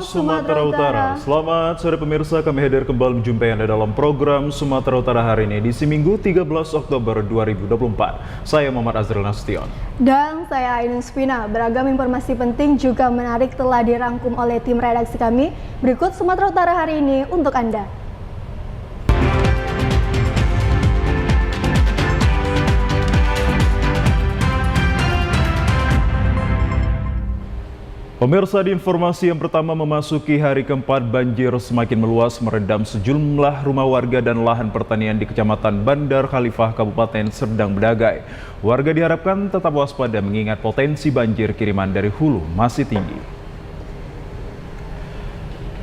Sumatera Utara. Selamat sore pemirsa, kami hadir kembali menjumpai Anda dalam program Sumatera Utara hari ini di Minggu 13 Oktober 2024. Saya Muhammad Azril Nasution. Dan saya Ainun Spina. Beragam informasi penting juga menarik telah dirangkum oleh tim redaksi kami. Berikut Sumatera Utara hari ini untuk Anda. Pemirsa, di informasi yang pertama, memasuki hari keempat, banjir semakin meluas merendam sejumlah rumah warga dan lahan pertanian di Kecamatan Bandar Khalifah, Kabupaten Serdang Bedagai. Warga diharapkan tetap waspada mengingat potensi banjir kiriman dari hulu masih tinggi.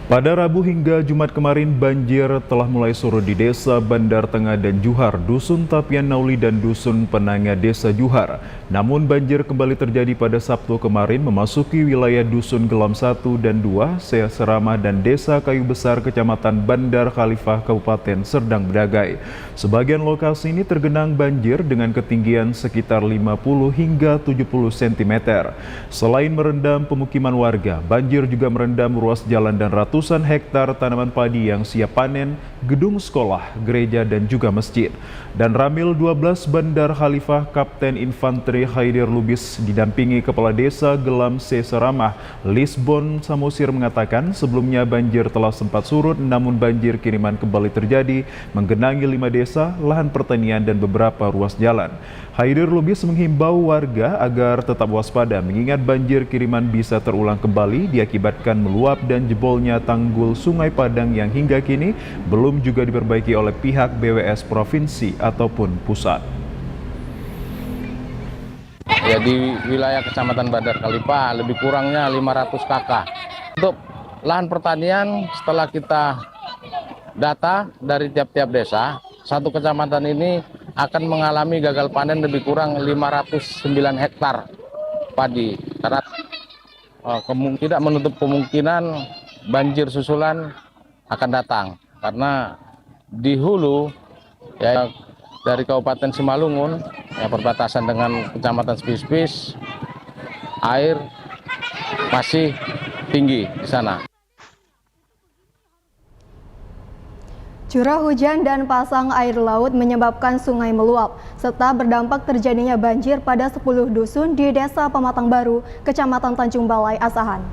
Pada Rabu hingga Jumat kemarin, banjir telah mulai surut di Desa Bandar Tengah dan Juhar, Dusun Tapian Nauli dan Dusun Penanga Desa Juhar. Namun banjir kembali terjadi pada Sabtu kemarin memasuki wilayah Dusun Gelam 1 dan 2, Serama dan Desa Kayu Besar, Kecamatan Bandar Khalifah, Kabupaten Serdang Bedagai. Sebagian lokasi ini tergenang banjir dengan ketinggian sekitar 50 hingga 70 cm. Selain merendam pemukiman warga, banjir juga merendam ruas jalan dan ratusan hektar tanaman padi yang siap panen, gedung sekolah, gereja, dan juga masjid. Dan Ramil 12 Bandar Khalifah, Kapten Infanteri Khaidir Lubis didampingi Kepala Desa Gelam C. Seramah, Lisbon Samosir mengatakan sebelumnya banjir telah sempat surut, namun banjir kiriman kembali terjadi, menggenangi 5 desa, lahan pertanian, dan beberapa ruas jalan. Khaidir Lubis menghimbau warga agar tetap waspada mengingat banjir kiriman bisa terulang kembali diakibatkan meluap dan jebolnya tanggul Sungai Padang yang hingga kini belum juga diperbaiki oleh pihak BWS Provinsi ataupun pusat. Ya, di wilayah Kecamatan Bandar Khalifah lebih kurangnya 500 KK. Untuk lahan pertanian, setelah kita data dari tiap-tiap desa, satu kecamatan ini akan mengalami gagal panen lebih kurang 509 hektar padi. Karena tidak menutup kemungkinan banjir susulan akan datang. Karena di hulu, ya, dari Kabupaten Simalungun, ya, perbatasan dengan Kecamatan Spis-Spis, air masih tinggi di sana. Curah hujan dan pasang air laut menyebabkan sungai meluap, serta berdampak terjadinya banjir pada 10 dusun di Desa Pematang Baru, Kecamatan Tanjung Balai, Asahan.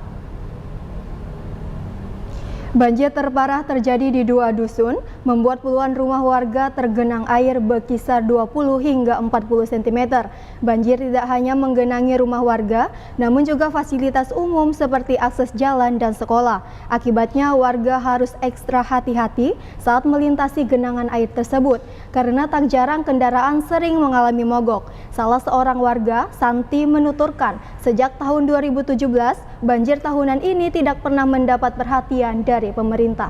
Banjir terparah terjadi di 2 dusun, membuat puluhan rumah warga tergenang air berkisar 20 hingga 40 cm. Banjir tidak hanya menggenangi rumah warga, namun juga fasilitas umum seperti akses jalan dan sekolah. Akibatnya warga harus ekstra hati-hati saat melintasi genangan air tersebut, karena tak jarang kendaraan sering mengalami mogok. Salah seorang warga, Santi, menuturkan sejak tahun 2017, banjir tahunan ini tidak pernah mendapat perhatian dari pemerintah.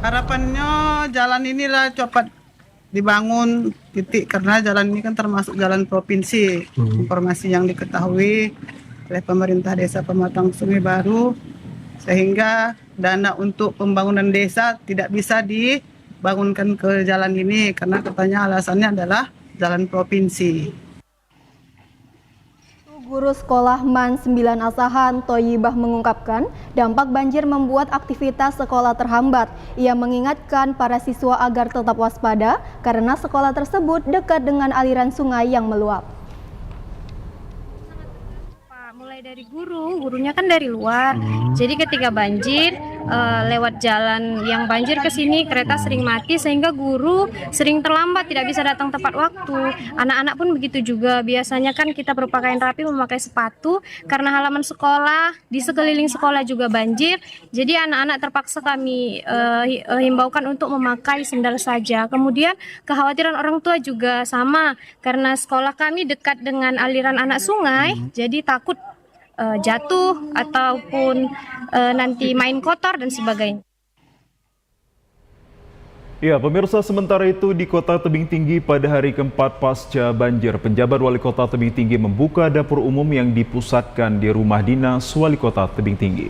Harapannya jalan inilah cepat dibangun titik, karena jalan ini kan termasuk jalan provinsi. Informasi yang diketahui oleh pemerintah Desa Pematang Sungai Baru, sehingga dana untuk pembangunan desa tidak bisa dibangunkan ke jalan ini karena katanya alasannya adalah jalan provinsi. Guru sekolah MAN 9 Asahan, Toyibah, mengungkapkan dampak banjir membuat aktivitas sekolah terhambat. Ia mengingatkan para siswa agar tetap waspada karena sekolah tersebut dekat dengan aliran sungai yang meluap. Mulai dari gurunya kan dari luar, jadi ketika banjir lewat jalan yang banjir ke sini kereta sering mati sehingga guru sering terlambat, tidak bisa datang tepat waktu. Anak-anak pun begitu juga, biasanya kan kita berpakaian rapi, memakai sepatu, karena halaman sekolah di sekeliling sekolah juga banjir, jadi anak-anak terpaksa kami himbaukan untuk memakai sendal saja. Kemudian kekhawatiran orang tua juga sama, karena sekolah kami dekat dengan aliran anak sungai, jadi takut jatuh ataupun nanti main kotor dan sebagainya. Ya, pemirsa, sementara itu di Kota Tebing Tinggi pada hari keempat pasca banjir, penjabat Wali Kota Tebing Tinggi membuka dapur umum yang dipusatkan di rumah dinas Wali Kota Tebing Tinggi.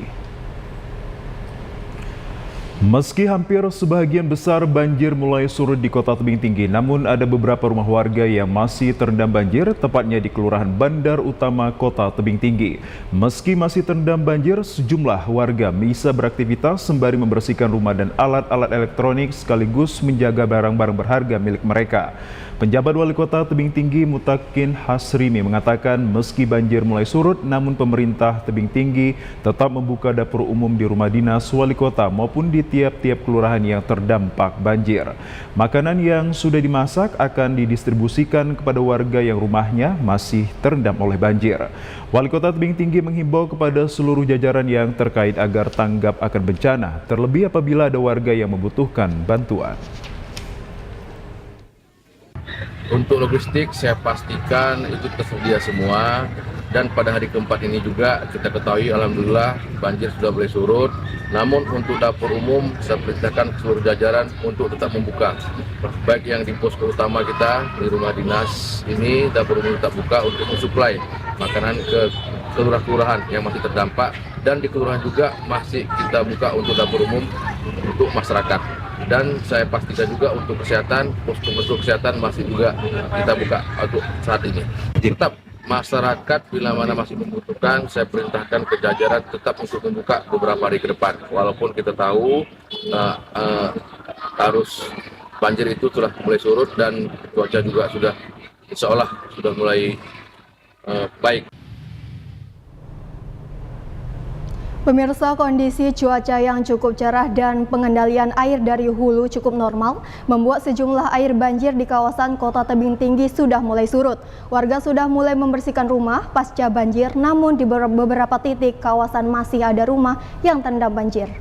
Meski hampir sebagian besar banjir mulai surut di Kota Tebing Tinggi, namun ada beberapa rumah warga yang masih terendam banjir, tepatnya di Kelurahan Bandar Utama Kota Tebing Tinggi. Meski masih terendam banjir, sejumlah warga bisa beraktivitas sembari membersihkan rumah dan alat-alat elektronik sekaligus menjaga barang-barang berharga milik mereka. Penjabat Wali Kota Tebing Tinggi Mutakin Hasrimi mengatakan meski banjir mulai surut, namun pemerintah Tebing Tinggi tetap membuka dapur umum di rumah dinas Wali Kota maupun di tiap-tiap kelurahan yang terdampak banjir. Makanan yang sudah dimasak akan didistribusikan kepada warga yang rumahnya masih terendam oleh banjir. Wali Kota Tebing Tinggi menghimbau kepada seluruh jajaran yang terkait agar tanggap akan bencana, terlebih apabila ada warga yang membutuhkan bantuan. Untuk logistik saya pastikan itu tersedia semua, dan pada hari keempat ini juga kita ketahui alhamdulillah banjir sudah mulai surut. Namun untuk dapur umum saya perintahkan seluruh jajaran untuk tetap membuka, baik yang di posko utama kita di rumah dinas ini dapur umum tetap buka untuk mensuplai makanan ke kelurahan yang masih terdampak, dan di kelurahan juga masih kita buka untuk dapur umum untuk masyarakat. Dan saya pastikan juga untuk kesehatan, posko kesehatan masih juga kita buka untuk saat ini. Tetap masyarakat bila mana masih membutuhkan, saya perintahkan ke jajaran tetap untuk membuka beberapa hari ke depan. Walaupun kita tahu arus banjir itu sudah mulai surut dan cuaca juga sudah insya Allah sudah mulai baik. Pemirsa, kondisi cuaca yang cukup cerah dan pengendalian air dari hulu cukup normal membuat sejumlah air banjir di kawasan Kota Tebing Tinggi sudah mulai surut. Warga sudah mulai membersihkan rumah pasca banjir, namun di beberapa titik kawasan masih ada rumah yang terendam banjir.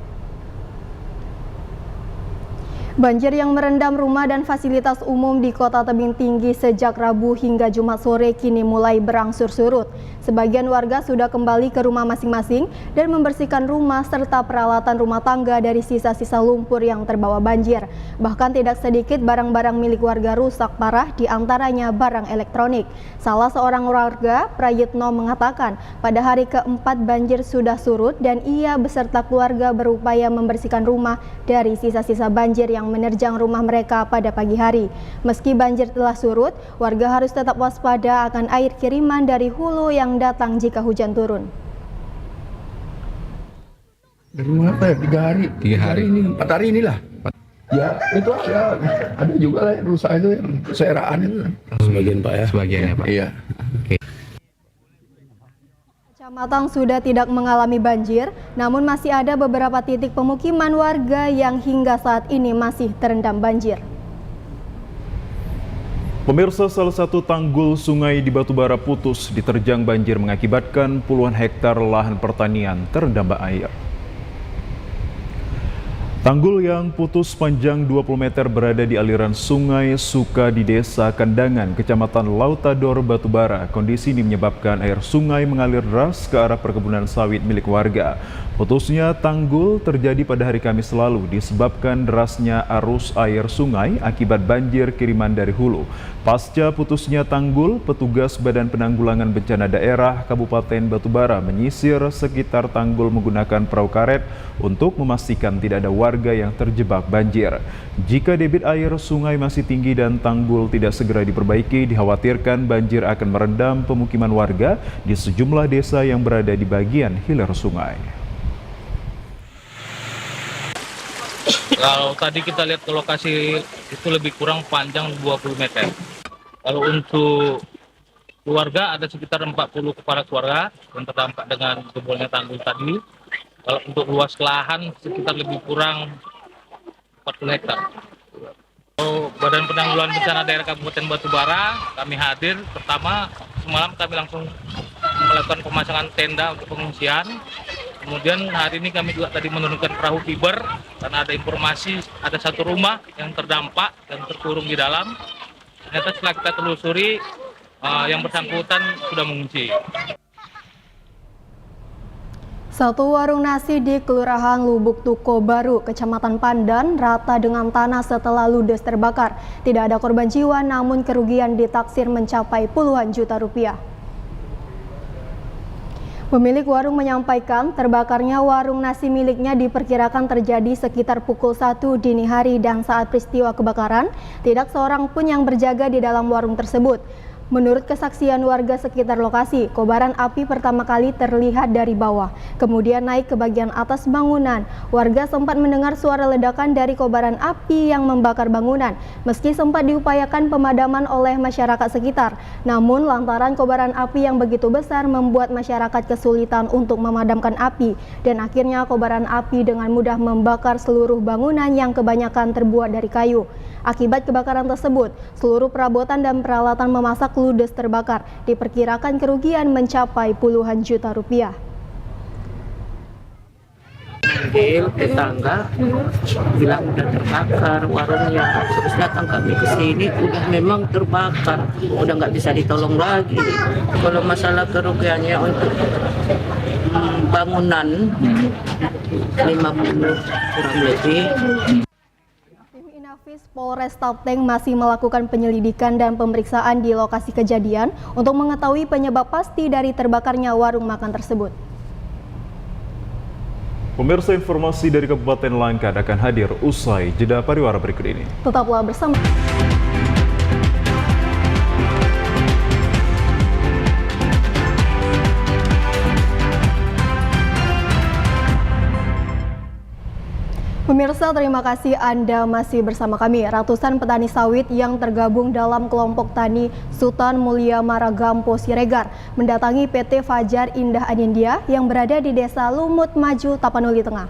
Banjir yang merendam rumah dan fasilitas umum di Kota Tebing Tinggi sejak Rabu hingga Jumat sore kini mulai berangsur surut. Sebagian warga sudah kembali ke rumah masing-masing dan membersihkan rumah serta peralatan rumah tangga dari sisa-sisa lumpur yang terbawa banjir. Bahkan tidak sedikit barang-barang milik warga rusak parah, diantaranya barang elektronik. Salah seorang warga, Prayitno, mengatakan pada hari keempat banjir sudah surut dan ia beserta keluarga berupaya membersihkan rumah dari sisa-sisa banjir yang menerjang rumah mereka pada pagi hari. Meski banjir telah surut, warga harus tetap waspada akan air kiriman dari hulu yang datang jika hujan turun. Dari mana? 3 hari. 3 hari ini, 4 hari inilah. Ya, itu ada juga lah yang rusak itu, yang seeraan itu. Sebagian Pak ya? Sebagian ya Pak? Iya. Oke. Kecamatan sudah tidak mengalami banjir, namun masih ada beberapa titik pemukiman warga yang hingga saat ini masih terendam banjir. Pemirsa, salah satu tanggul sungai di Batubara putus diterjang banjir mengakibatkan puluhan hektar lahan pertanian terendam air. Tanggul yang putus panjang 20 meter berada di aliran sungai Suka di Desa Kandangan, Kecamatan Lautador, Batubara. Kondisi ini menyebabkan air sungai mengalir deras ke arah perkebunan sawit milik warga. Putusnya tanggul terjadi pada hari Kamis lalu disebabkan derasnya arus air sungai akibat banjir kiriman dari hulu. Pasca putusnya tanggul, petugas Badan Penanggulangan Bencana Daerah Kabupaten Batubara menyisir sekitar tanggul menggunakan perahu karet untuk memastikan tidak ada warga yang terjebak banjir. Jika debit air sungai masih tinggi dan tanggul tidak segera diperbaiki, dikhawatirkan banjir akan merendam pemukiman warga di sejumlah desa yang berada di bagian hilir sungai. Kalau tadi kita lihat ke lokasi itu lebih kurang panjang 20 meter. Kalau untuk keluarga ada sekitar 40 kepala keluarga yang terdampak dengan jebolnya tanggul tadi. Kalau untuk luas lahan sekitar lebih kurang 40 hektar. Badan Penanggulangan Bencana Daerah Kabupaten Batubara kami hadir. Pertama, semalam kami langsung melakukan pemasangan tenda untuk pengungsian. Kemudian hari ini kami juga tadi menurunkan perahu fiber karena ada informasi ada satu rumah yang terdampak dan terkurung di dalam. Ternyata setelah kita telusuri yang bersangkutan sudah mengungsi. Satu warung nasi di Kelurahan Lubuk Tuko Baru, Kecamatan Pandan, rata dengan tanah setelah ludes terbakar. Tidak ada korban jiwa, namun kerugian ditaksir mencapai puluhan juta rupiah. Pemilik warung menyampaikan terbakarnya warung nasi miliknya diperkirakan terjadi sekitar pukul 1 dini hari dan saat peristiwa kebakaran, tidak seorang pun yang berjaga di dalam warung tersebut. Menurut kesaksian warga sekitar lokasi, kobaran api pertama kali terlihat dari bawah, kemudian naik ke bagian atas bangunan. Warga sempat mendengar suara ledakan dari kobaran api yang membakar bangunan, meski sempat diupayakan pemadaman oleh masyarakat sekitar. Namun lantaran kobaran api yang begitu besar membuat masyarakat kesulitan untuk memadamkan api, dan akhirnya kobaran api dengan mudah membakar seluruh bangunan yang kebanyakan terbuat dari kayu. Akibat kebakaran tersebut, seluruh perabotan dan peralatan memasak ludes terbakar. Diperkirakan kerugian mencapai puluhan juta rupiah. Manggil tetangga, bilang udah terbakar warungnya. Terus datang kami ke sini, udah memang terbakar, udah nggak bisa ditolong lagi. Kalau masalah kerugiannya untuk bangunan 50 kurang lebih. Inafis Polres Tauteng masih melakukan penyelidikan dan pemeriksaan di lokasi kejadian untuk mengetahui penyebab pasti dari terbakarnya warung makan tersebut. Pemirsa, informasi dari Kabupaten Langkat akan hadir usai jeda pariwara berikut ini. Tetaplah bersama. Pemirsa, terima kasih Anda masih bersama kami. Ratusan petani sawit yang tergabung dalam kelompok tani Sultan Mulia Maragampo Siregar mendatangi PT Fajar Indah Anindya yang berada di Desa Lumut Maju, Tapanuli Tengah.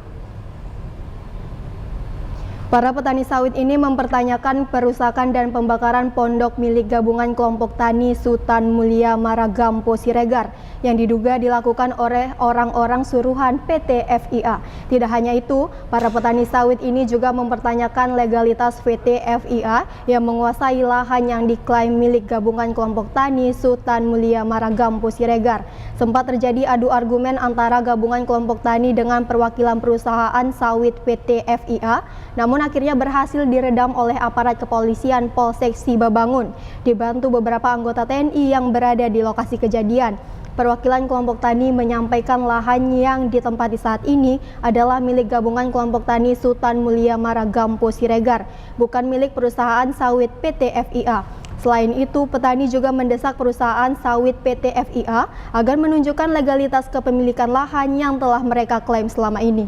Para petani sawit ini mempertanyakan perusakan dan pembakaran pondok milik gabungan kelompok tani Sultan Mulia Maragampo Siregar yang diduga dilakukan oleh orang-orang suruhan PT FIA. Tidak hanya itu, para petani sawit ini juga mempertanyakan legalitas PT FIA yang menguasai lahan yang diklaim milik gabungan kelompok tani Sultan Mulia Maragampo Siregar. Sempat terjadi adu argumen antara gabungan kelompok tani dengan perwakilan perusahaan sawit PT FIA, namun akhirnya berhasil diredam oleh aparat kepolisian Polsek Sibabangun, dibantu beberapa anggota TNI yang berada di lokasi kejadian. Perwakilan kelompok tani menyampaikan lahan yang ditempati saat ini adalah milik gabungan kelompok tani Sultan Mulia Maragampo Siregar, bukan milik perusahaan sawit PT FIA. Selain itu, petani juga mendesak perusahaan sawit PT FIA agar menunjukkan legalitas kepemilikan lahan yang telah mereka klaim selama ini.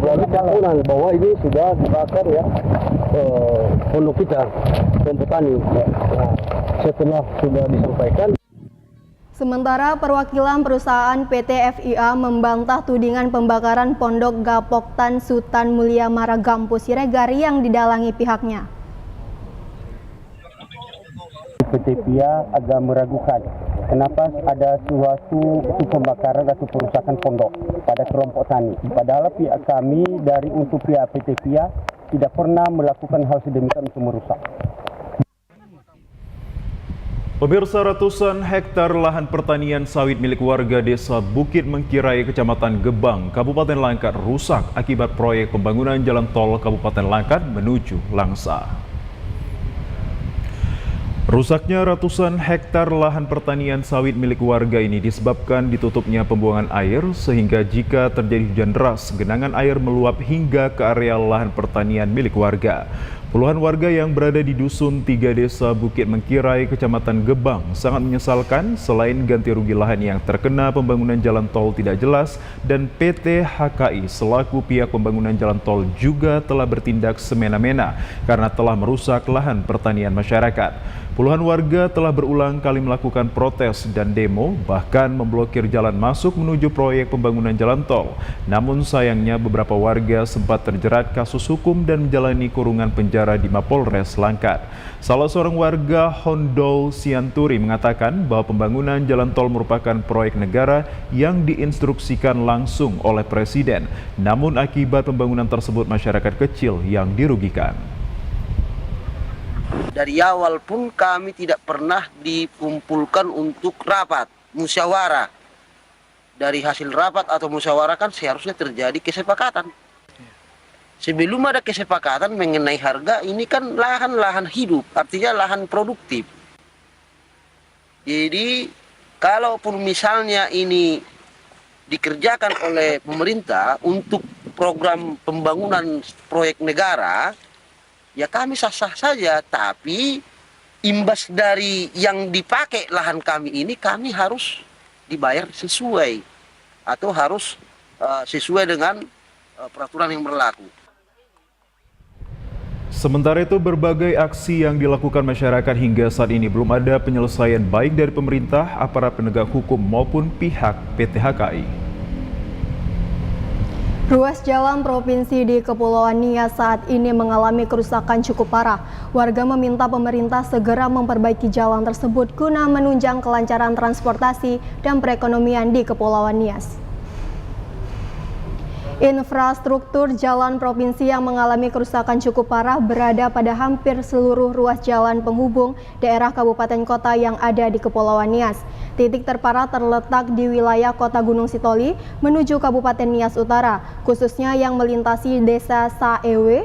Kesimpulan bahwa ini sudah dibakar ya pondok kita, kelompok tani. Setelah sudah disampaikan. Sementara perwakilan perusahaan PT FIA membantah tudingan pembakaran pondok Gapoktan Sultan Mulia Maragampo Siregar yang didalangi pihaknya. PT FIA agak meragukan kenapa ada suatu pembakaran atau perusakan pondok pada kelompok tani. Padahal pihak kami dari untuk pihak PT FIA tidak pernah melakukan hal sedemikian untuk merusak. Pemirsa, ratusan hektar lahan pertanian sawit milik warga desa Bukit Mengkirai, Kecamatan Gebang, Kabupaten Langkat rusak akibat proyek pembangunan jalan tol Kabupaten Langkat menuju Langsa. Rusaknya ratusan hektar lahan pertanian sawit milik warga ini disebabkan ditutupnya pembuangan air sehingga jika terjadi hujan deras, genangan air meluap hingga ke area lahan pertanian milik warga. Puluhan warga yang berada di Dusun 3 Desa Bukit Mengkirai, Kecamatan Gebang sangat menyesalkan selain ganti rugi lahan yang terkena pembangunan jalan tol tidak jelas dan PT HKI selaku pihak pembangunan jalan tol juga telah bertindak semena-mena karena telah merusak lahan pertanian masyarakat. Puluhan warga telah berulang kali melakukan protes dan demo, bahkan memblokir jalan masuk menuju proyek pembangunan jalan tol. Namun sayangnya beberapa warga sempat terjerat kasus hukum dan menjalani kurungan penjara di Mapolres Langkat. Salah seorang warga Hondol Sianturi mengatakan bahwa pembangunan jalan tol merupakan proyek negara yang diinstruksikan langsung oleh Presiden. Namun akibat pembangunan tersebut masyarakat kecil yang dirugikan. Dari awal pun kami tidak pernah dikumpulkan untuk rapat, musyawarah. Dari hasil rapat atau musyawarah kan seharusnya terjadi kesepakatan. Sebelum ada kesepakatan mengenai harga, ini kan lahan-lahan hidup, artinya lahan produktif. Jadi kalaupun misalnya ini dikerjakan oleh pemerintah untuk program pembangunan proyek negara, ya kami sah-sah saja. Tapi imbas dari yang dipakai lahan kami ini, kami harus dibayar sesuai atau harus sesuai dengan peraturan yang berlaku. Sementara itu, berbagai aksi yang dilakukan masyarakat hingga saat ini belum ada penyelesaian baik dari pemerintah, aparat penegak hukum maupun pihak PT HKI. Ruas jalan provinsi di Kepulauan Nias saat ini mengalami kerusakan cukup parah. Warga meminta pemerintah segera memperbaiki jalan tersebut guna menunjang kelancaran transportasi dan perekonomian di Kepulauan Nias. Infrastruktur jalan provinsi yang mengalami kerusakan cukup parah berada pada hampir seluruh ruas jalan penghubung daerah kabupaten kota yang ada di Kepulauan Nias. Titik terparah terletak di wilayah Kota Gunung Sitoli menuju Kabupaten Nias Utara, khususnya yang melintasi Desa Saewe,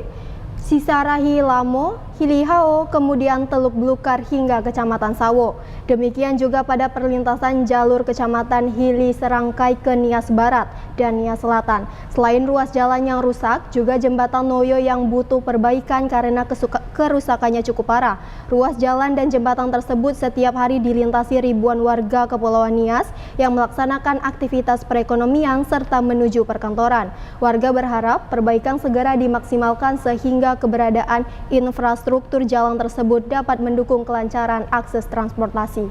Sisarahi Lamo, Hilihao, kemudian Teluk Blukar hingga Kecamatan Sawo. Demikian juga pada perlintasan jalur Kecamatan Hili Serangkai ke Nias Barat dan Nias Selatan. Selain ruas jalan yang rusak, juga jembatan Noyo yang butuh perbaikan karena kerusakannya cukup parah. Ruas jalan dan jembatan tersebut setiap hari dilintasi ribuan warga Kepulauan Nias yang melaksanakan aktivitas perekonomian serta menuju perkantoran. Warga berharap perbaikan segera dimaksimalkan sehingga keberadaan infrastruktur jalan tersebut dapat mendukung kelancaran akses transportasi.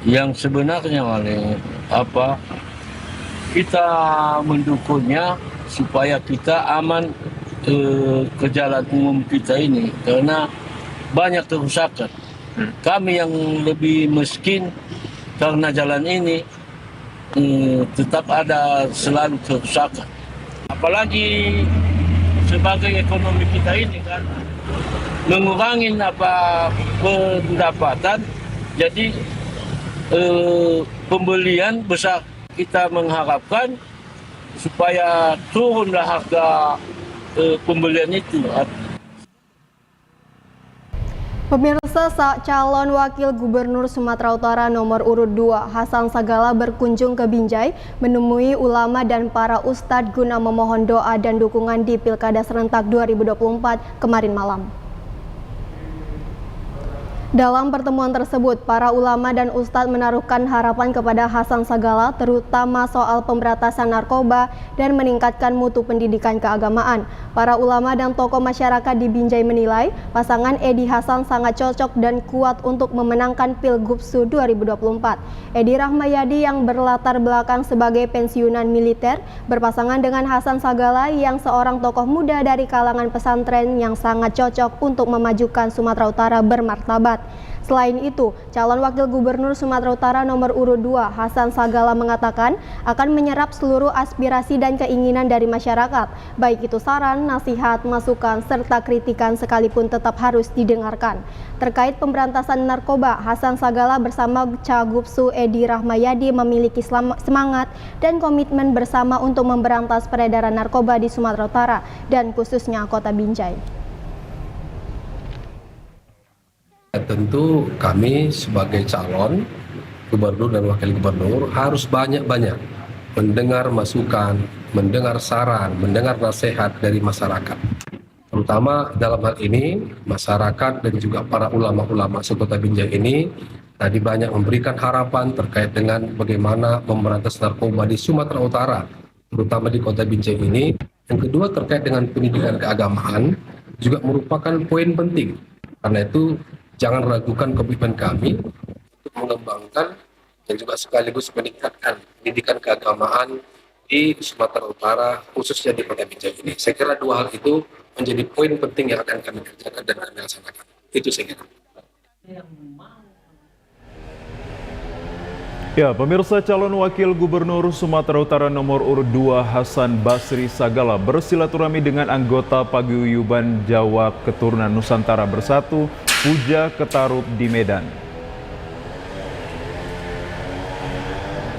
Yang sebenarnya kita mendukungnya supaya kita aman ke jalan umum kita ini karena banyak kerusakan. Kami yang lebih miskin karena jalan ini tetap ada selalu kerusakan. Apalagi sebagai ekonomi kita ini kan mengurangi pendapatan, jadi pembelian besar. Kita mengharapkan supaya turunlah harga pembelian itu. Pemirsa, calon wakil gubernur Sumatera Utara nomor urut 2 Hasan Sagala berkunjung ke Binjai menemui ulama dan para ustadz guna memohon doa dan dukungan di Pilkada Serentak 2024 kemarin malam. Dalam pertemuan tersebut, para ulama dan ustadz menaruhkan harapan kepada Hasan Sagala terutama soal pemberantasan narkoba dan meningkatkan mutu pendidikan keagamaan. Para ulama dan tokoh masyarakat di Binjai menilai pasangan Edi Hasan sangat cocok dan kuat untuk memenangkan Pilgubsu 2024. Edi Rahmayadi yang berlatar belakang sebagai pensiunan militer berpasangan dengan Hasan Sagala yang seorang tokoh muda dari kalangan pesantren yang sangat cocok untuk memajukan Sumatera Utara bermartabat. Selain itu, calon wakil gubernur Sumatera Utara nomor urut 2 Hasan Sagala mengatakan akan menyerap seluruh aspirasi dan keinginan dari masyarakat, baik itu saran, nasihat, masukan, serta kritikan sekalipun tetap harus didengarkan. Terkait pemberantasan narkoba, Hasan Sagala bersama Cagubsu Edi Rahmayadi memiliki semangat dan komitmen bersama untuk memberantas peredaran narkoba di Sumatera Utara dan khususnya Kota Binjai. Tentu kami sebagai calon gubernur dan wakil gubernur harus banyak-banyak mendengar masukan, mendengar saran, mendengar nasihat dari masyarakat. Terutama dalam hal ini masyarakat dan juga para ulama-ulama sekota Binjai ini tadi banyak memberikan harapan terkait dengan bagaimana memberantas narkoba di Sumatera Utara, terutama di Kota Binjai ini. Yang kedua terkait dengan pendidikan keagamaan juga merupakan poin penting. Karena itu jangan ragukan komitmen kami untuk mengembangkan dan juga sekaligus meningkatkan pendidikan keagamaan di Sumatera Utara, khususnya di Kota Binjai ini. Saya kira dua hal itu menjadi poin penting yang akan kami kerjakan dan kami laksanakan. Itu saya kira. Ya, pemirsa, calon wakil gubernur Sumatera Utara nomor urut 2 Hasan Basri Sagala bersilaturahmi dengan anggota Paguyuban Jawa Keturunan Nusantara Bersatu Puja Ketarut di Medan.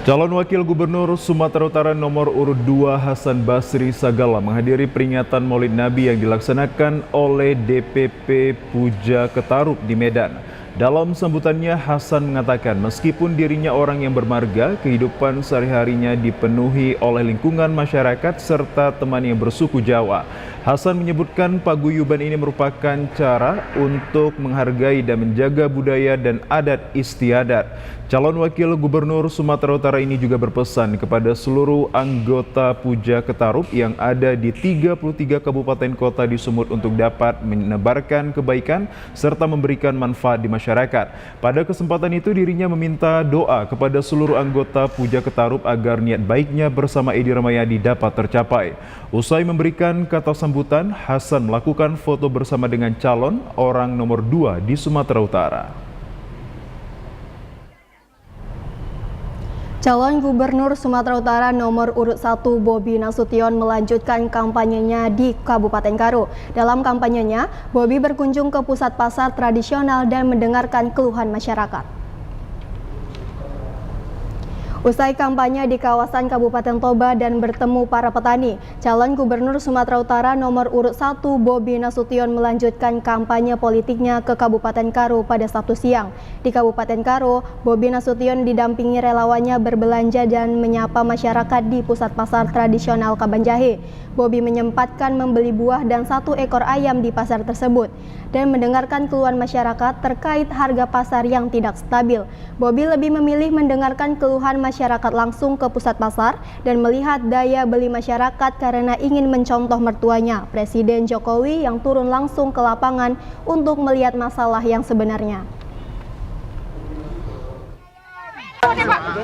Calon Wakil Gubernur Sumatera Utara nomor urut 2 Hasan Basri Sagala menghadiri peringatan Maulid Nabi yang dilaksanakan oleh DPP Puja Ketarup di Medan. Dalam sambutannya, Hasan mengatakan meskipun dirinya orang yang bermarga, kehidupan sehari-harinya dipenuhi oleh lingkungan masyarakat serta teman yang bersuku Jawa. Hasan menyebutkan paguyuban ini merupakan cara untuk menghargai dan menjaga budaya dan adat istiadat. Calon Wakil Gubernur Sumatera Utara ini juga berpesan kepada seluruh anggota Puja Ketarup yang ada di 33 kabupaten kota di Sumut untuk dapat menebarkan kebaikan serta memberikan manfaat di masyarakat. Pada kesempatan itu dirinya meminta doa kepada seluruh anggota Puja Ketarup agar niat baiknya bersama Edi Rahmayadi dapat tercapai. Usai memberikan kata sambutan, Hasan melakukan foto bersama dengan calon orang nomor 2 di Sumatera Utara. Calon Gubernur Sumatera Utara nomor urut 1 Bobi Nasution melanjutkan kampanyenya di Kabupaten Karo. Dalam kampanyenya, Bobi berkunjung ke pusat pasar tradisional dan mendengarkan keluhan masyarakat. Usai kampanye di kawasan Kabupaten Toba dan bertemu para petani, calon Gubernur Sumatera Utara nomor urut 1 Bobi Nasution melanjutkan kampanye politiknya ke Kabupaten Karo pada Sabtu siang. Di Kabupaten Karo, Bobi Nasution didampingi relawannya berbelanja dan menyapa masyarakat di pusat pasar tradisional Kabanjahe. Bobi menyempatkan membeli buah dan 1 ekor ayam di pasar tersebut dan mendengarkan keluhan masyarakat terkait harga pasar yang tidak stabil. Bobi lebih memilih mendengarkan keluhan masyarakat langsung ke pusat pasar dan melihat daya beli masyarakat karena ingin mencontoh mertuanya, Presiden Jokowi yang turun langsung ke lapangan untuk melihat masalah yang sebenarnya.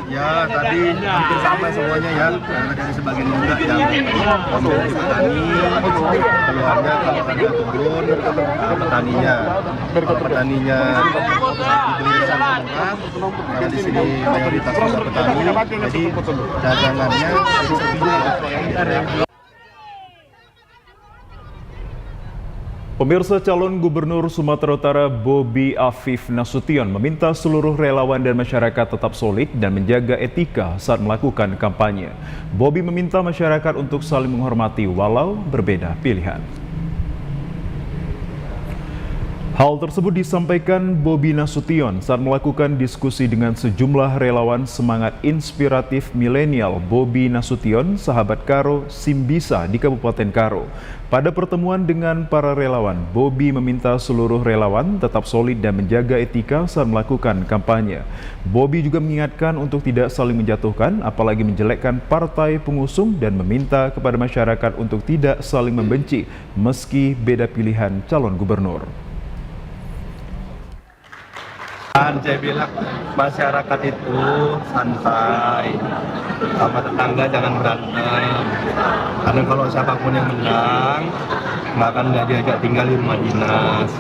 Ya, tadi hampir sama semuanya ya, karena dari sebagian juga yang memiliki petani, keluarnya kalau harga turun, petaninya dibeli sangat murah, karena di sini mayoritas juga petani, jadi dagangannya sepi. Pemirsa, calon Gubernur Sumatera Utara Bobi Afif Nasution meminta seluruh relawan dan masyarakat tetap solid dan menjaga etika saat melakukan kampanye. Bobi meminta masyarakat untuk saling menghormati walau berbeda pilihan. Hal tersebut disampaikan Bobi Nasution saat melakukan diskusi dengan sejumlah relawan semangat inspiratif milenial Bobi Nasution, sahabat Karo, Simbisa di Kabupaten Karo. Pada pertemuan dengan para relawan, Bobi meminta seluruh relawan tetap solid dan menjaga etika saat melakukan kampanye. Bobi juga mengingatkan untuk tidak saling menjatuhkan, apalagi menjelekkan partai pengusung dan meminta kepada masyarakat untuk tidak saling membenci meski beda pilihan calon gubernur. Saya bilang masyarakat itu santai, sama tetangga jangan berantem. Karena kalau siapapun yang menang, nggak diajak tinggal di rumah dinas.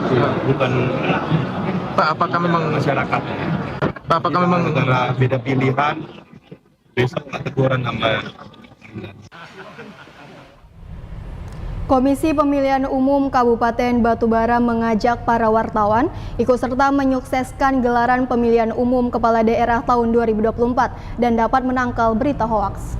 Itu bukan Pak, apakah memang masyarakat? Pak, apakah memang negara beda pilihan, besok teguran sama. Komisi Pemilihan Umum Kabupaten Batubara mengajak para wartawan ikut serta menyukseskan gelaran pemilihan umum kepala daerah tahun 2024 dan dapat menangkal berita hoaks.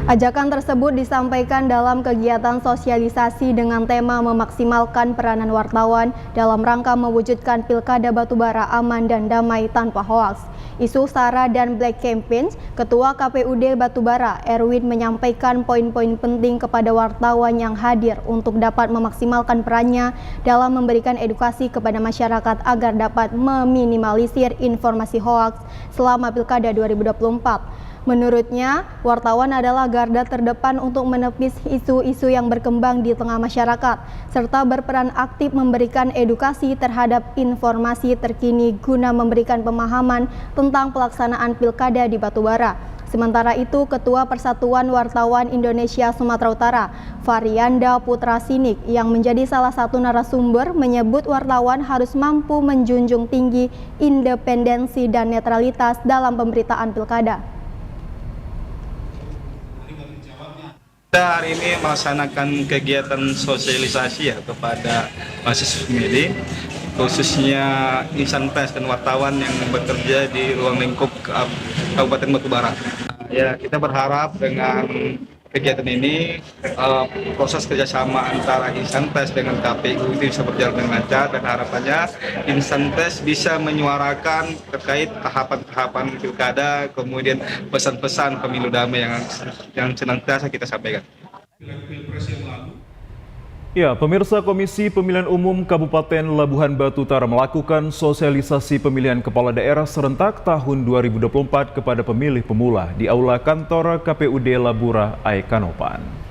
Ajakan tersebut disampaikan dalam kegiatan sosialisasi dengan tema memaksimalkan peranan wartawan dalam rangka mewujudkan Pilkada Batubara aman dan damai tanpa hoaks. Isu SARA dan Black Campaign, Ketua KPUD Batubara, Erwin menyampaikan poin-poin penting kepada wartawan yang hadir untuk dapat memaksimalkan perannya dalam memberikan edukasi kepada masyarakat agar dapat meminimalisir informasi hoaks selama Pilkada 2024. Menurutnya, wartawan adalah garda terdepan untuk menepis isu-isu yang berkembang di tengah masyarakat, serta berperan aktif memberikan edukasi terhadap informasi terkini guna memberikan pemahaman tentang pelaksanaan Pilkada di Batubara. Sementara itu, Ketua Persatuan Wartawan Indonesia Sumatera Utara, Varianda Putra Sinik, yang menjadi salah satu narasumber, menyebut wartawan harus mampu menjunjung tinggi independensi dan netralitas dalam pemberitaan Pilkada. Kita hari ini melaksanakan kegiatan sosialisasi ya kepada mahasiswa pemilih khususnya insan pers dan wartawan yang bekerja di ruang lingkup Kabupaten Batubara. Ya, kita berharap dengan kegiatan ini proses kerjasama antara insan pers dengan KPU itu bisa berjalan dengan lancar, dan harapannya insan pers bisa menyuarakan terkait tahapan-tahapan pilkada, kemudian pesan-pesan pemilu damai yang senantiasa kita sampaikan. Ya, pemirsa, Komisi Pemilihan Umum Kabupaten Labuhan Batu Utara melakukan sosialisasi pemilihan kepala daerah serentak tahun 2024 kepada pemilih pemula di Aula Kantor KPUD Labura Aikanopan.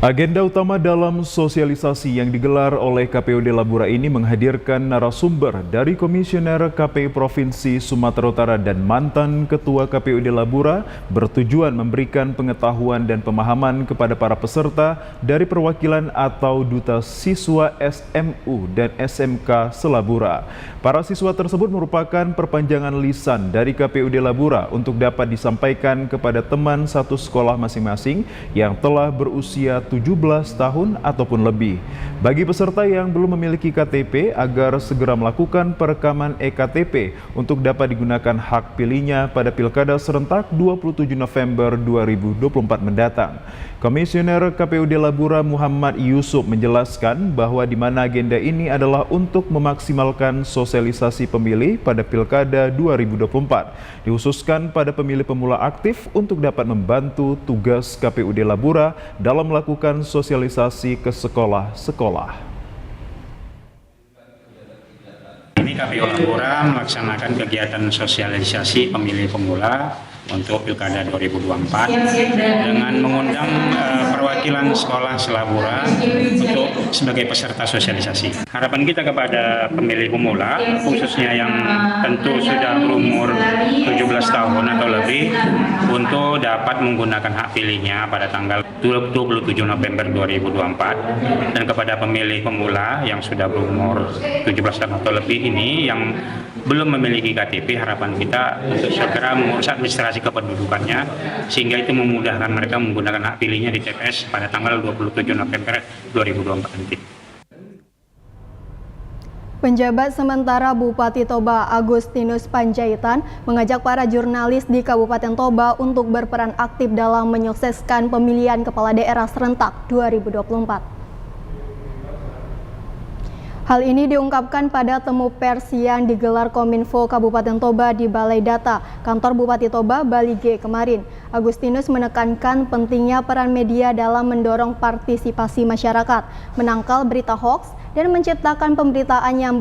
Agenda utama dalam sosialisasi yang digelar oleh KPUD Labura ini menghadirkan narasumber dari Komisioner KPU Provinsi Sumatera Utara dan mantan Ketua KPUD Labura, bertujuan memberikan pengetahuan dan pemahaman kepada para peserta dari perwakilan atau duta siswa SMU dan SMK Selabura. Para siswa tersebut merupakan perpanjangan lisan dari KPUD Labura untuk dapat disampaikan kepada teman satu sekolah masing-masing yang telah berusia 17 tahun ataupun lebih. Bagi peserta yang belum memiliki KTP agar segera melakukan perekaman eKTP untuk dapat digunakan hak pilihnya pada Pilkada serentak 27 November 2024 mendatang. Komisioner KPUD Labura Muhammad Yusuf menjelaskan bahwa di mana agenda ini adalah untuk memaksimalkan sosialisasi pemilih pada Pilkada 2024, dikhususkan pada pemilih pemula aktif untuk dapat membantu tugas KPUD Labura dalam melakukan sosialisasi ke sekolah-sekolah. Ini KPU Labura melaksanakan kegiatan sosialisasi pemilih pemula untuk Pilkada 2024 dengan mengundang perwakilan sekolah Selabura untuk sebagai peserta sosialisasi. Harapan kita kepada pemilih pemula, khususnya yang tentu sudah berumur 17 tahun atau lebih, untuk dapat menggunakan hak pilihnya pada tanggal 27 November 2024, dan kepada pemilih pemula yang sudah berumur 17 tahun atau lebih ini yang belum memiliki KTP, harapan kita untuk segera mengurus administrasi kependudukannya sehingga itu memudahkan mereka menggunakan hak pilihnya di TPS pada tanggal 27 November 2024 nanti. Penjabat sementara Bupati Toba Agustinus Panjaitan mengajak para jurnalis di Kabupaten Toba untuk berperan aktif dalam menyukseskan pemilihan kepala daerah serentak 2024. Hal ini diungkapkan pada temu pers yang digelar Kominfo Kabupaten Toba di Balai Data, Kantor Bupati Toba, Bali G kemarin. Agustinus menekankan pentingnya peran media dalam mendorong partisipasi masyarakat, menangkal berita hoaks, dan menciptakan pemberitaan yang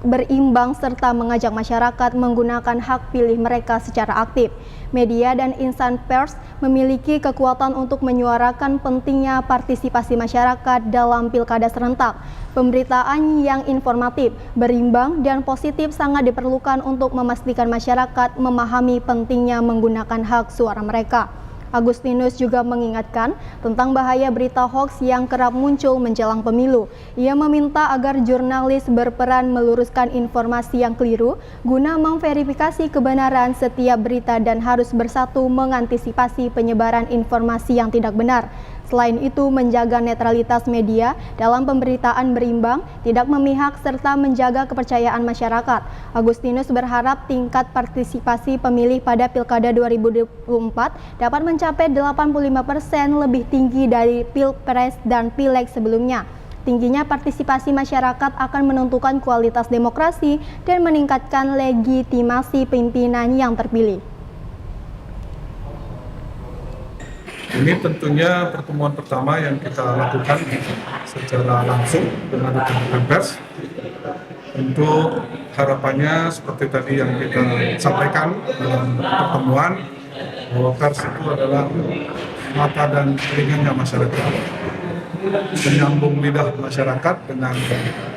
berimbang serta mengajak masyarakat menggunakan hak pilih mereka secara aktif. Media dan insan pers memiliki kekuatan untuk menyuarakan pentingnya partisipasi masyarakat dalam pilkada serentak. Pemberitaan yang informatif, berimbang, dan positif sangat diperlukan untuk memastikan masyarakat memahami pentingnya menggunakan hak suara mereka. Agustinus juga mengingatkan tentang bahaya berita hoaks yang kerap muncul menjelang pemilu. Ia meminta agar jurnalis berperan meluruskan informasi yang keliru guna memverifikasi kebenaran setiap berita dan harus bersatu mengantisipasi penyebaran informasi yang tidak benar. Selain itu, menjaga netralitas media dalam pemberitaan berimbang, tidak memihak, serta menjaga kepercayaan masyarakat. Agustinus berharap tingkat partisipasi pemilih pada Pilkada 2024 dapat mencapai 85% lebih tinggi dari Pilpres dan Pileg sebelumnya. Tingginya partisipasi masyarakat akan menentukan kualitas demokrasi dan meningkatkan legitimasi pimpinan yang terpilih. Ini tentunya pertemuan pertama yang kita lakukan secara langsung dengan rekan-rekan pers. Untuk harapannya seperti tadi yang kita sampaikan dalam pertemuan, bahwa pers itu adalah mata dan telinganya masyarakat, menyambung lidah masyarakat dengan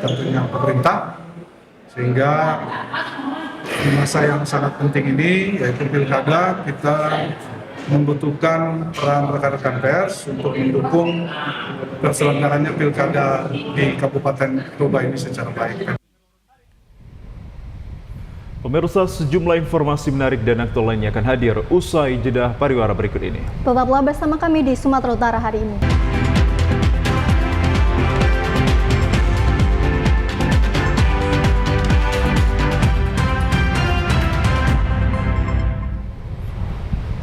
tentunya pemerintah, sehingga di masa yang sangat penting ini, yaitu pilkada, kita membutuhkan peran rekan-rekan pers untuk mendukung terselenggaranya pilkada di Kabupaten Toba ini secara baik. Pemirsa, sejumlah informasi menarik dan aktual lainnya akan hadir usai jeda pariwara berikut ini. Tetaplah bersama kami di Sumatera Utara hari ini.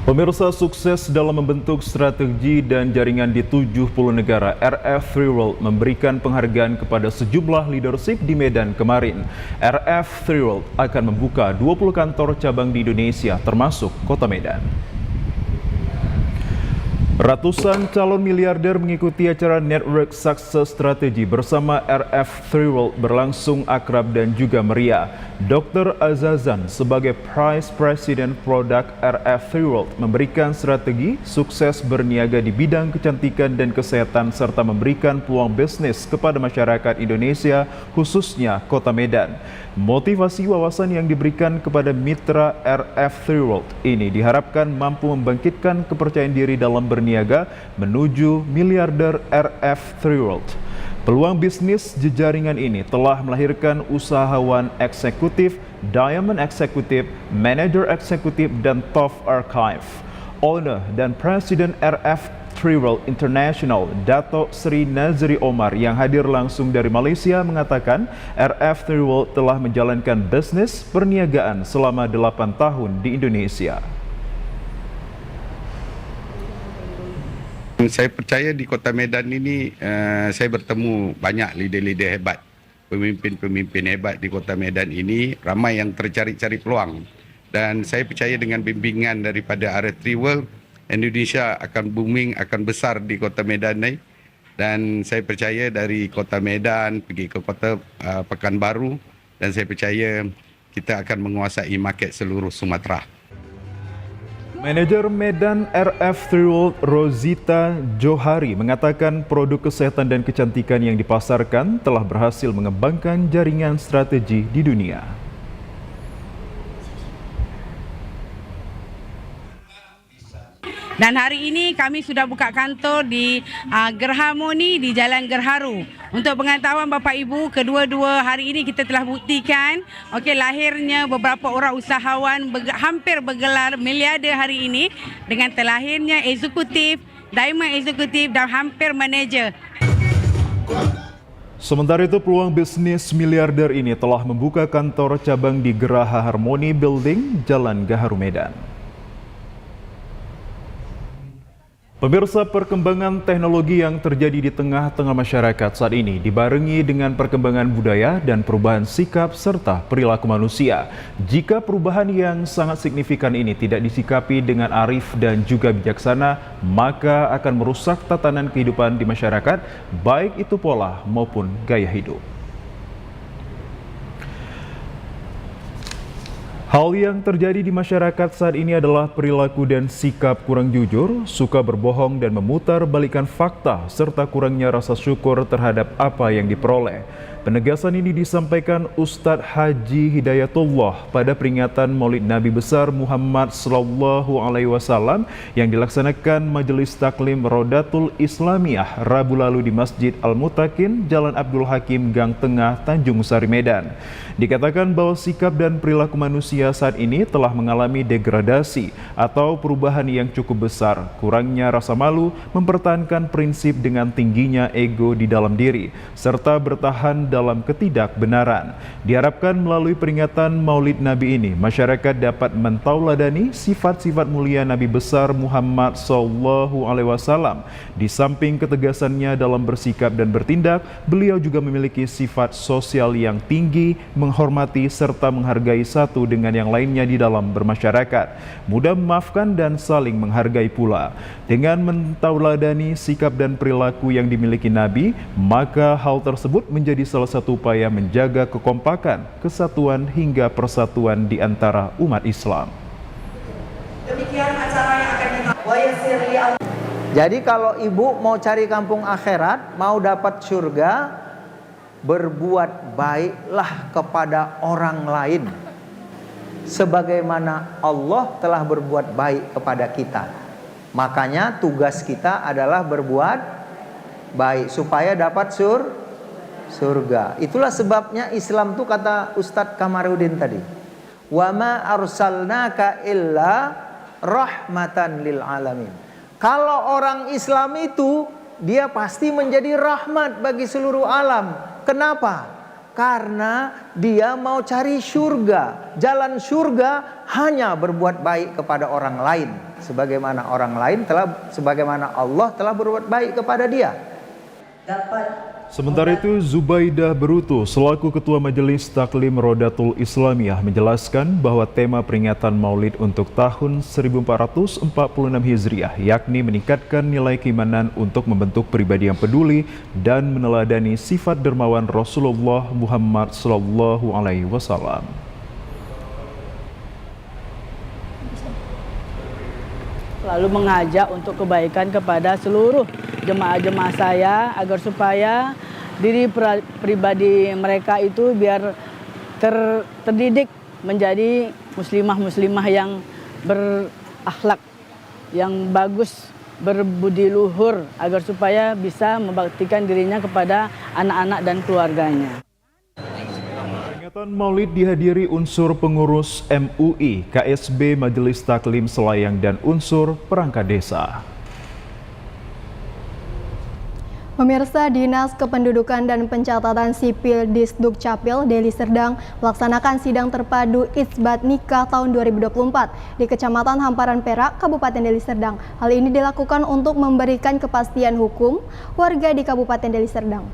Pemirsa, sukses dalam membentuk strategi dan jaringan di 70 negara, RF 3 World memberikan penghargaan kepada sejumlah leadership di Medan kemarin. RF 3 World akan membuka 20 kantor cabang di Indonesia, termasuk kota Medan. Ratusan calon miliarder mengikuti acara Network Success Strategy bersama RF 3 World berlangsung akrab dan juga meriah. Dr. Azazan sebagai Vice President Product RF 3 World memberikan strategi sukses berniaga di bidang kecantikan dan kesehatan serta memberikan peluang bisnis kepada masyarakat Indonesia, khususnya kota Medan. Motivasi wawasan yang diberikan kepada mitra RF 3 World ini diharapkan mampu membangkitkan kepercayaan diri dalam berniaga menuju miliarder RF 3 World. Peluang bisnis jejaringan ini telah melahirkan usahawan eksekutif, diamond eksekutif, manager eksekutif, dan top archive. Owner dan Presiden RF 3 World International, Dato Sri Nazri Omar yang hadir langsung dari Malaysia mengatakan RF 3 World telah menjalankan bisnis perniagaan selama 8 tahun di Indonesia. Saya percaya di Kota Medan ini saya bertemu banyak leader-leader hebat, pemimpin-pemimpin hebat di Kota Medan ini, ramai yang tercari-cari peluang. Dan saya percaya dengan bimbingan daripada RF 3 World, Indonesia akan booming, akan besar di Kota Medan ini. Dan saya percaya dari Kota Medan pergi ke Kota Pekanbaru, dan saya percaya kita akan menguasai market seluruh Sumatera. Manajer Medan RF 3 World Rosita Johari mengatakan produk kesehatan dan kecantikan yang dipasarkan telah berhasil mengembangkan jaringan strategi di dunia. Dan hari ini kami sudah buka kantor di Gerharmoni di Jalan Gerharu. Untuk pengetahuan Bapak Ibu, kedua-dua hari ini kita telah buktikan lahirnya beberapa orang usahawan hampir bergelar miliarder hari ini dengan terlahirnya eksekutif, diamond eksekutif dan hampir manager. Sementara itu, peluang bisnis miliarder ini telah membuka kantor cabang di Geraha Harmoni Building, Jalan Gaharu, Medan. Pemirsa, perkembangan teknologi yang terjadi di tengah-tengah masyarakat saat ini dibarengi dengan perkembangan budaya dan perubahan sikap serta perilaku manusia. Jika perubahan yang sangat signifikan ini tidak disikapi dengan arif dan juga bijaksana, maka akan merusak tatanan kehidupan di masyarakat, baik itu pola maupun gaya hidup. Hal yang terjadi di masyarakat saat ini adalah perilaku dan sikap kurang jujur, suka berbohong dan memutar balikan fakta, serta kurangnya rasa syukur terhadap apa yang diperoleh. Penegasan ini disampaikan Ustadz Haji Hidayatullah pada peringatan Maulid Nabi Besar Muhammad SAW yang dilaksanakan Majelis Taklim Rodatul Islamiyah Rabu lalu di Masjid Al-Mutakin, Jalan Abdul Hakim, Gang Tengah, Tanjung Sari, Medan. Dikatakan bahwa sikap dan perilaku manusia saat ini telah mengalami degradasi atau perubahan yang cukup besar. Kurangnya rasa malu, mempertahankan prinsip dengan tingginya ego di dalam diri, serta bertahan dalam ketidakbenaran. Diharapkan melalui peringatan Maulid Nabi ini, masyarakat dapat mentauladani sifat-sifat mulia Nabi besar Muhammad SAW. Di samping ketegasannya dalam bersikap dan bertindak, beliau juga memiliki sifat sosial yang tinggi, menghormati serta menghargai satu dengan yang lainnya di dalam bermasyarakat, mudah memaafkan dan saling menghargai pula. Dengan mentauladani sikap dan perilaku yang dimiliki Nabi, maka hal tersebut menjadi salah satu upaya menjaga kekompakan, kesatuan hingga persatuan di antara umat Islam. Demikian acara yang akan Jadi kalau ibu mau cari kampung akhirat, mau dapat surga, berbuat baiklah kepada orang lain sebagaimana Allah telah berbuat baik kepada kita. Makanya tugas kita adalah berbuat baik supaya dapat surga. Itulah sebabnya Islam tuh kata Ustadz Kamarudin tadi, wa ma arsalnaka illa rahmatan lil alamin. Kalau orang Islam itu dia pasti menjadi rahmat bagi seluruh alam. Kenapa? Karena dia mau cari surga. Jalan surga hanya berbuat baik kepada orang lain sebagaimana Allah telah berbuat baik kepada dia. Sementara itu, Zubaidah Berutu selaku Ketua Majelis Taklim Rodatul Islamiyah menjelaskan bahwa tema peringatan Maulid untuk tahun 1446 Hijriah yakni meningkatkan nilai keimanan untuk membentuk pribadi yang peduli dan meneladani sifat dermawan Rasulullah Muhammad SAW. Lalu mengajak untuk kebaikan kepada seluruh jemaah-jemaah saya agar supaya diri pribadi mereka itu biar terdidik menjadi muslimah-muslimah yang berakhlak, yang bagus, berbudi luhur agar supaya bisa membaktikan dirinya kepada anak-anak dan keluarganya. Peringatan Maulid dihadiri unsur pengurus MUI, KSB Majelis Taklim Selayang dan unsur perangkat desa. Pemirsa, Dinas Kependudukan dan Pencatatan Sipil Disduk Capil Deli Serdang melaksanakan sidang terpadu Itsbat Nikah tahun 2024 di Kecamatan Hamparan Perak, Kabupaten Deli Serdang. Hal ini dilakukan untuk memberikan kepastian hukum warga di Kabupaten Deli Serdang.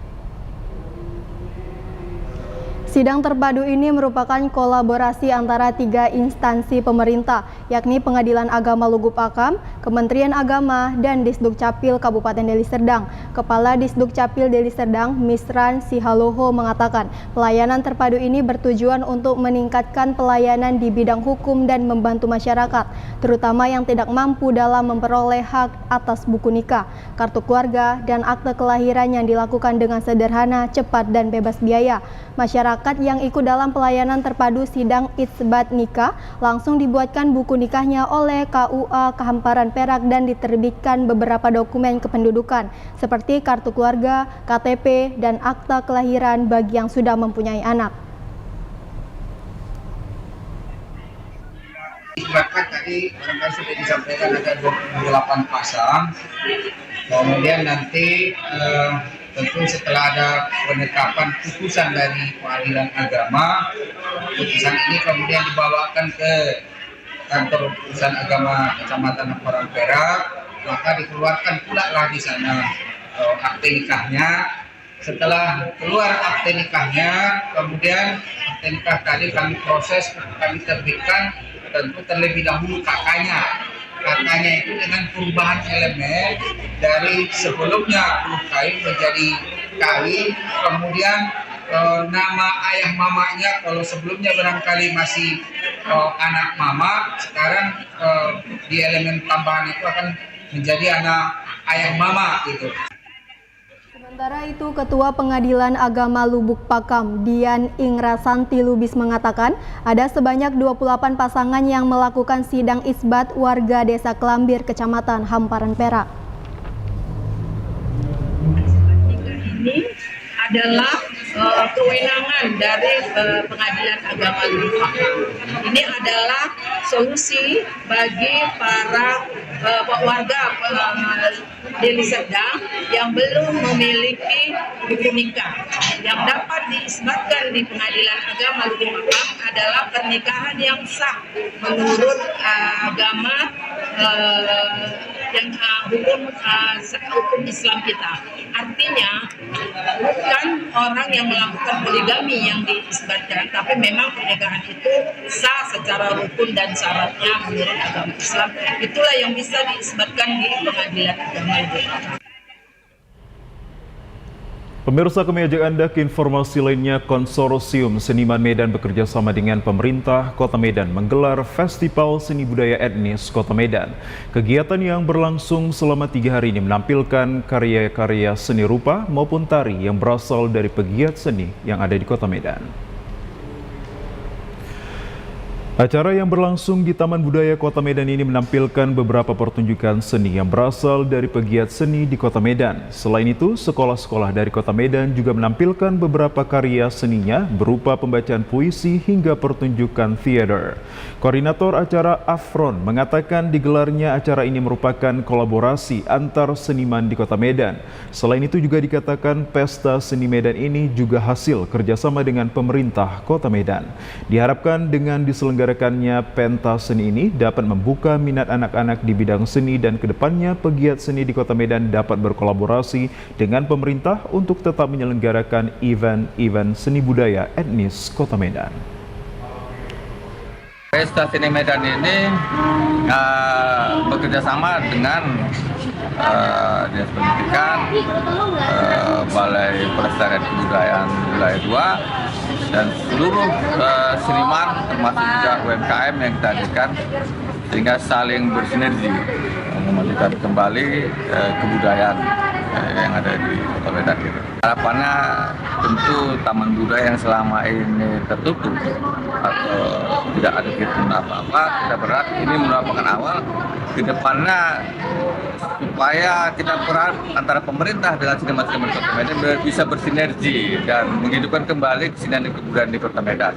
Sidang terpadu ini merupakan kolaborasi antara 3 instansi pemerintah, yakni Pengadilan Agama Lubuk Pakam, Kementerian Agama, dan Disduk Capil Kabupaten Deli Serdang. Kepala Disduk Capil Deli Serdang, Misran Sihaloho, mengatakan pelayanan terpadu ini bertujuan untuk meningkatkan pelayanan di bidang hukum dan membantu masyarakat, terutama yang tidak mampu dalam memperoleh hak atas buku nikah, kartu keluarga, dan akte kelahiran yang dilakukan dengan sederhana, cepat, dan bebas biaya. Masyarakat yang ikut dalam pelayanan terpadu sidang Itsbat Nikah langsung dibuatkan buku nikahnya oleh KUA Hamparan Perak dan diterbitkan beberapa dokumen kependudukan seperti kartu keluarga, KTP, dan akta kelahiran bagi yang sudah mempunyai anak. Bahkan tadi barangkali sudah disampaikan ada 28 pasang. Kemudian nanti tentu setelah ada penetapan putusan dari Pengadilan Agama, putusan ini kemudian dibawakan ke kantor putusan agama Kecamatan Hamparan Perak, maka dikeluarkan pula lah di sana akte nikahnya. Setelah keluar akte nikahnya, kemudian akte nikah tadi kami proses, kami terbitkan tentu terlebih dahulu kakaknya. Kakaknya itu dengan perubahan elemen dari sebelumnya huruf kain menjadi kawin, kemudian nama ayah mamanya kalau sebelumnya barangkali masih anak mama, sekarang di elemen tambahan itu akan menjadi anak ayah mama gitu. Sementara itu, Ketua Pengadilan Agama Lubuk Pakam, Dian Ingrasanti Lubis, mengatakan ada sebanyak 28 pasangan yang melakukan sidang isbat warga Desa Kelambir, Kecamatan Hamparan Perak. Ini adalah kewenangan dari Pengadilan Agama Lubuk Pakam. Ini adalah solusi bagi para warga Deli Serdang yang belum memiliki buku nikah. Yang dapat diisbatkan di Pengadilan Agama Lubuk Pakam adalah pernikahan yang sah menurut agama yang hukum Islam kita. Artinya bukan orang yang melakukan poligami yang diisbatkan, tapi memang pernikahan itu sah secara rukun dan syaratnya menurut agama Islam. Itulah yang bisa diisbatkan di Pengadilan Agama Lubuk Pakam. Pemirsa, kami ajak Anda ke informasi lainnya. Konsorsium Seniman Medan bekerja sama dengan pemerintah Kota Medan menggelar Festival Seni Budaya Etnis Kota Medan. Kegiatan yang berlangsung selama 3 hari ini menampilkan karya-karya seni rupa maupun tari yang berasal dari pegiat seni yang ada di Kota Medan. Acara yang berlangsung di Taman Budaya Kota Medan ini menampilkan beberapa pertunjukan seni yang berasal dari pegiat seni di Kota Medan. Selain itu, sekolah-sekolah dari Kota Medan juga menampilkan beberapa karya seninya berupa pembacaan puisi hingga pertunjukan theater. Koordinator acara Afron mengatakan digelarnya acara ini merupakan kolaborasi antar seniman di Kota Medan. Selain itu juga dikatakan pesta seni Medan ini juga hasil kerjasama dengan pemerintah Kota Medan. Diharapkan dengan diselenggarakan diselenggarakannya pentas seni ini dapat membuka minat anak-anak di bidang seni dan kedepannya pegiat seni di Kota Medan dapat berkolaborasi dengan pemerintah untuk tetap menyelenggarakan event-event seni budaya etnis Kota Medan. Pesta Seni Medan ini bekerjasama dengan Dinas Pendidikan, Balai Pelestarian Kebudayaan Wilayah 2, dan seluruh seniman termasuk juga UMKM yang kita hadirkan sehingga saling bersinergi memajukan kembali kebudayaan yang ada di Kota Medan. Harapannya tentu taman budaya yang selama ini tertutup atau tidak ada kegiatan apa-apa, kita berharap ini merupakan awal ke depannya supaya kita berharap antara pemerintah dengan seniman-seniman Kota Medan bisa bersinergi dan menghidupkan kembali kesenian dan kebudayaan di Kota Medan.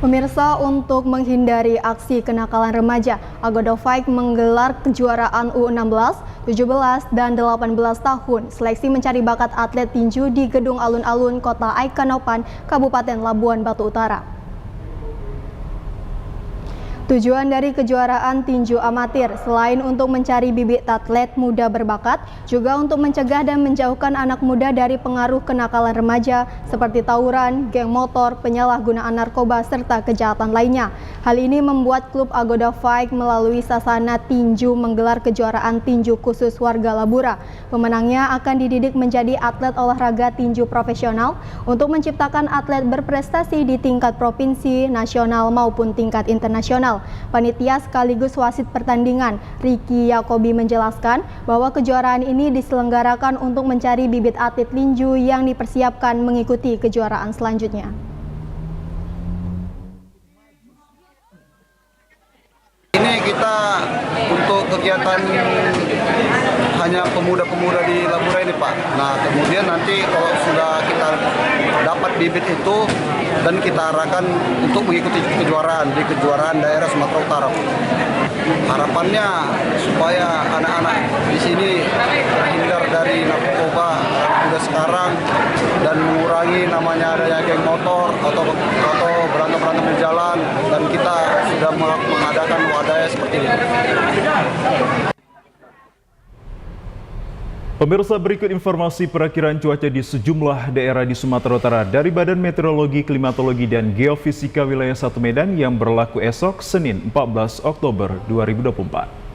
Pemirsa, untuk menghindari aksi kenakalan remaja, Agoda Fight menggelar kejuaraan U16, 17, dan 18 tahun seleksi mencari bakat atlet tinju di Gedung Alun-Alun Kota Aikanopan, Kabupaten Labuan Batu Utara. Tujuan dari kejuaraan tinju amatir selain untuk mencari bibit atlet muda berbakat, juga untuk mencegah dan menjauhkan anak muda dari pengaruh kenakalan remaja seperti tawuran, geng motor, penyalahgunaan narkoba, serta kejahatan lainnya. Hal ini membuat klub Agoda Fight melalui Sasana Tinju menggelar kejuaraan tinju khusus warga Labura. Pemenangnya akan dididik menjadi atlet olahraga tinju profesional untuk menciptakan atlet berprestasi di tingkat provinsi, nasional maupun tingkat internasional. Panitia sekaligus wasit pertandingan, Ricky Yakobi, menjelaskan bahwa kejuaraan ini diselenggarakan untuk mencari bibit atlet tinju yang dipersiapkan mengikuti kejuaraan selanjutnya. Ini kita untuk kegiatan hanya pemuda-pemuda di Labura ini, Pak. Nah, kemudian nanti kalau sudah kita dapat bibit itu dan kita arahkan untuk mengikuti kejuaraan di kejuaraan daerah Sumatera Utara. Harapannya supaya anak-anak di sini terhindar dari narkoba sudah sekarang dan mengurangi namanya adanya geng motor atau berantem-berantem di jalan, dan kita sudah mengadakan wadahnya seperti ini. Pemirsa, berikut informasi perakiraan cuaca di sejumlah daerah di Sumatera Utara dari Badan Meteorologi, Klimatologi, dan Geofisika Wilayah 1 Medan yang berlaku esok Senin 14 Oktober 2024.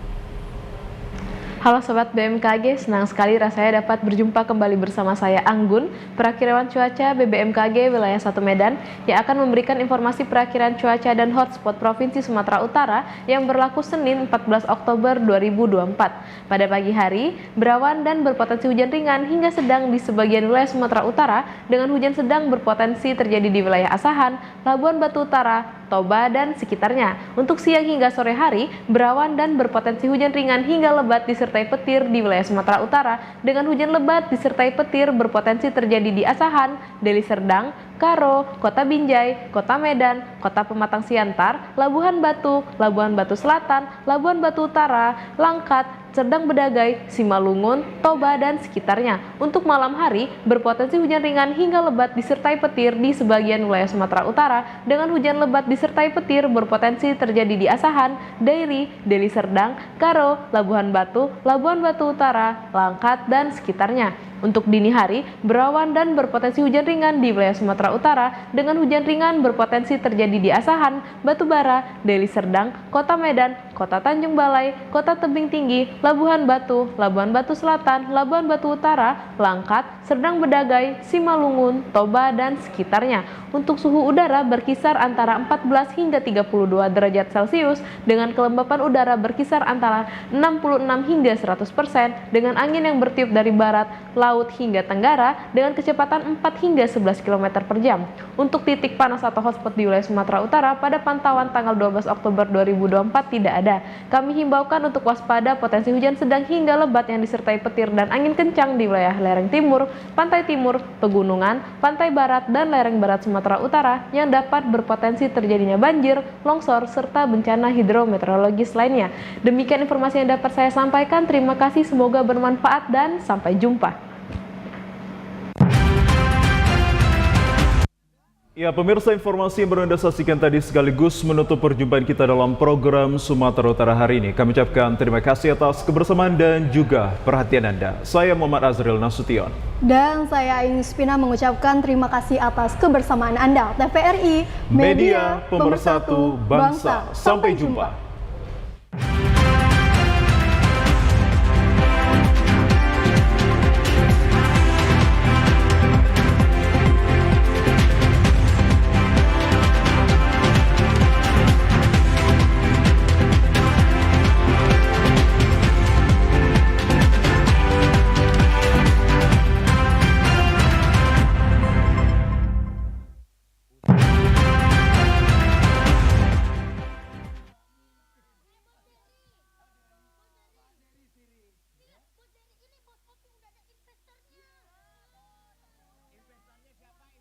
Halo Sobat BMKG, senang sekali rasanya dapat berjumpa kembali bersama saya Anggun, perakiraan cuaca BBMKG Wilayah 1 Medan yang akan memberikan informasi perakiraan cuaca dan hotspot Provinsi Sumatera Utara yang berlaku Senin 14 Oktober 2024. Pada pagi hari, berawan dan berpotensi hujan ringan hingga sedang di sebagian wilayah Sumatera Utara dengan hujan sedang berpotensi terjadi di wilayah Asahan, Labuan Batu Utara, Toba, dan sekitarnya. Untuk siang hingga sore hari, berawan dan berpotensi hujan ringan hingga lebat disertai petir di wilayah Sumatera Utara dengan hujan lebat disertai petir berpotensi terjadi di Asahan, Deli Serdang, Karo, Kota Binjai, Kota Medan, Kota Pematang Siantar, Labuhan Batu Selatan, Labuan Batu Utara, Langkat, Serdang Bedagai, Simalungun, Toba, dan sekitarnya. Untuk malam hari, berpotensi hujan ringan hingga lebat disertai petir di sebagian wilayah Sumatera Utara dengan hujan lebat disertai petir berpotensi terjadi di Asahan, Dairi, Deli Serdang, Karo, Labuhan Batu Utara, Langkat, dan sekitarnya. Untuk dini hari, berawan dan berpotensi hujan ringan di wilayah Sumatera Utara dengan hujan ringan berpotensi terjadi di Asahan, Batubara, Deli Serdang, Kota Medan, Kota Tanjung Balai, Kota Tebing Tinggi, Labuhan Batu Selatan, Labuhan Batu Utara, Langkat, Serdang Bedagai, Simalungun, Toba, dan sekitarnya. Untuk suhu udara berkisar antara 14 hingga 32 derajat Celcius dengan kelembapan udara berkisar antara 66 hingga 100% dengan angin yang bertiup dari barat, laut hingga tenggara dengan kecepatan 4 hingga 11 km per jam. Untuk titik panas atau hotspot di wilayah Sumatera Utara pada pantauan tanggal 12 Oktober 2024 tidak ada. Kami himbaukan untuk waspada potensi hujan sedang hingga lebat yang disertai petir dan angin kencang di wilayah lereng timur, pantai timur, pegunungan, pantai barat, dan lereng barat Sumatera Utara yang dapat berpotensi terjadinya banjir, longsor, serta bencana hidrometeorologis lainnya. Demikian informasi yang dapat saya sampaikan. Terima kasih, semoga bermanfaat dan sampai jumpa. Ya, pemirsa, informasi yang baru Anda saksikan tadi sekaligus menutup perjumpaan kita dalam program Sumatera Utara hari ini. Kami ucapkan terima kasih atas kebersamaan dan juga perhatian Anda. Saya Muhammad Azril Nasution. Dan saya Ain Spina mengucapkan terima kasih atas kebersamaan Anda. TVRI, Media Pemersatu Bangsa. Sampai jumpa.